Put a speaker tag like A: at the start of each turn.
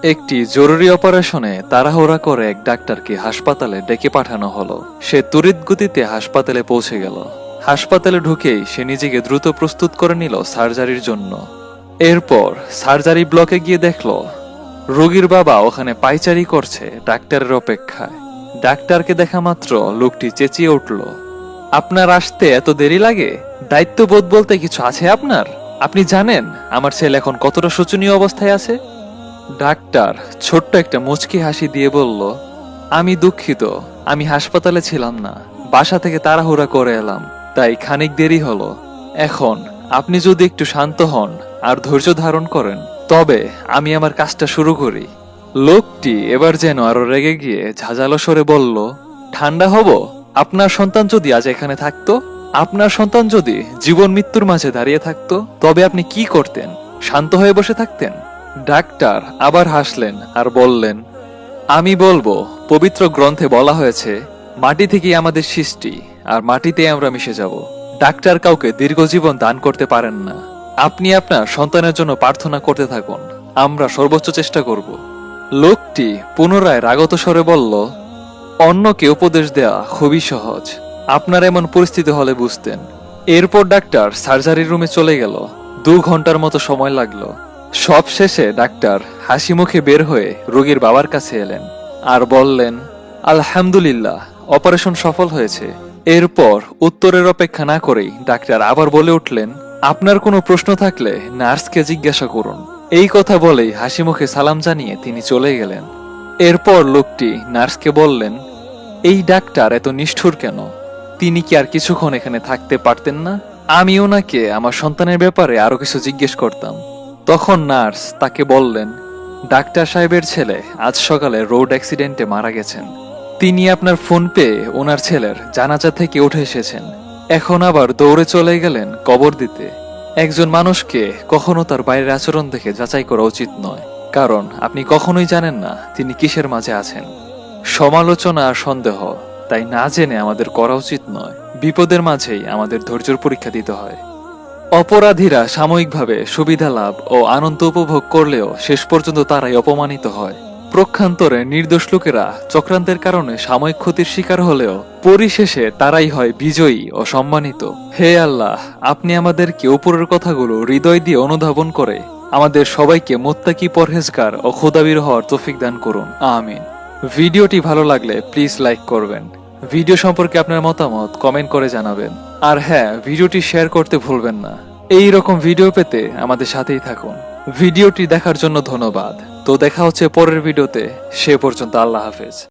A: একটি জরুরি অপারেশনে তাড়াহুড়া করে এক ডাক্তারকে হাসপাতালে ডেকে পাঠানো হলো। সে তড়িৎ গতিতে হাসপাতালে পৌঁছে গেল। হাসপাতালে ঢুকেই সে নিজেকে দ্রুত প্রস্তুত করে নিল সার্জারির জন্য। এরপর সার্জারি ব্লকে গিয়ে দেখলো রোগীর বাবা ওখানে পায়চারি করছে ডাক্তারের অপেক্ষায়। ডাক্তারকে দেখা মাত্র লোকটি চেঁচিয়ে উঠল, আপনার আসতে এত দেরি লাগে? দায়িত্ববোধ বলতে কিছু আছে আপনার? আপনি জানেন আমার ছেলে এখন কতটা শোচনীয় অবস্থায় আছে? ডাক্তার ছোট্ট একটা মুচকি হাসি দিয়ে বলল, আমি দুঃখিত, আমি হাসপাতালে ছিলাম না, বাসা থেকে তাড়াহুড়া করে এলাম, তাই খানিক দেরি হলো। এখন আপনি যদি একটু শান্ত হন আর ধৈর্য ধারণ করেন তবে আমি আমার কাজটা শুরু করি। লোকটি এবার যেন আরো রেগে গিয়ে ঝাঁঝালো স্বরে বলল, ঠান্ডা হব? আপনার সন্তান যদি আজ এখানে থাকতো, আপনার সন্তান যদি জীবন মৃত্যুর মাঝে দাঁড়িয়ে থাকতো, তবে আপনি কি করতেন? শান্ত হয়ে বসে থাকতেন? ডাক্তার আবার হাসলেন আর বললেন, আমি বলবো, পবিত্র গ্রন্থে বলা হয়েছে মাটি থেকেই আমাদের সৃষ্টি আর মাটিতেই আমরা মিশে যাব। ডাক্তার কাউকে দীর্ঘ জীবন দান করতে পারেন না। আপনি আপনার সন্তানের জন্য প্রার্থনা করতে থাকুন, আমরা সর্বোচ্চ চেষ্টা করব। লোকটি পুনরায় রাগত স্বরে বলল, অন্যকে উপদেশ দেওয়া খুবই সহজ, আপনার এমন পরিস্থিতি হলে বুঝতেন। এরপর ডাক্তার সার্জারি রুমে চলে গেল। 2 ঘন্টার মতো সময় লাগলো। সব শেষে ডাক্তার হাসি মুখে বের হয়ে রোগীর বাবার কাছে এলেন আর বললেন, আলহামদুলিল্লাহ, অপারেশন সফল হয়েছে। এরপর উত্তরের অপেক্ষা না করেই ডাক্তার আবার বলে উঠলেন, আপনার কোনো প্রশ্ন থাকলে নার্সকে জিজ্ঞাসা করুন। এই কথা বলেই হাসি মুখে সালাম জানিয়ে তিনি চলে গেলেন। এরপর লোকটি নার্সকে বললেন, এই ডাক্তার এত নিষ্ঠুর কেন? তিনি কি আর কিছুক্ষণ এখানে থাকতে পারতেন না? আমি ওনাকে আমার সন্তানের ব্যাপারে আরো কিছু জিজ্ঞেস করতাম। তখন নার্স তাকে বললেন, ডাক্তার সাহেবের ছেলে আজ সকালে রোড অ্যাক্সিডেন্টে মারা গেছেন। তিনি আপনার ফোন পেয়ে ওনার ছেলের জানাজা থেকে উঠে এসেছেন, এখন আবার দৌড়ে চলে গেলেন কবর দিতে। একজন মানুষকে কখনো তার বাইরের আচরণ দেখে যাচাই করা উচিত নয়, কারণ আপনি কখনোই জানেন না তিনি কিসের মাঝে আছেন। সমালোচনা আর সন্দেহ তাই না জেনে আমাদের করা উচিত নয়। বিপদের মাঝেই আমাদের ধৈর্যের পরীক্ষা দিতে হয়। অপরাধীরা সাময়িকভাবে সুবিধা লাভ ও আনন্দ উপভোগ করলেও শেষ পর্যন্ত তারাই অপমানিত হয়। প্রক্ষান্তরে নির্দোষ লোকেরা চক্রান্তের কারণে সাময়িক ক্ষতির শিকার হলেও পরিশেষে তারাই হয় বিজয়ী ও সম্মানিত। হে আল্লাহ, আপনি আমাদেরকে উপরের কথাগুলো হৃদয় দিয়ে অনুধাবন করে আমাদের সবাইকে মুত্তাকি, পরহেজগার ও খোদাবীর হওয়ার তৌফিক দান করুন, আমিন। ভিডিওটি ভালো লাগলে প্লিজ লাইক করবেন। ভিডিও সম্পর্কে আপনার মতামত কমেন্ট করে জানাবেন। আর হ্যাঁ, ভিডিওটি শেয়ার করতে ভুলবেন না। এই রকম ভিডিও পেতে আমাদের সাথেই থাকুন। ভিডিওটি দেখার জন্য ধন্যবাদ। তো দেখা হচ্ছে পরের ভিডিওতে। সে পর্যন্ত আল্লাহ হাফেজ।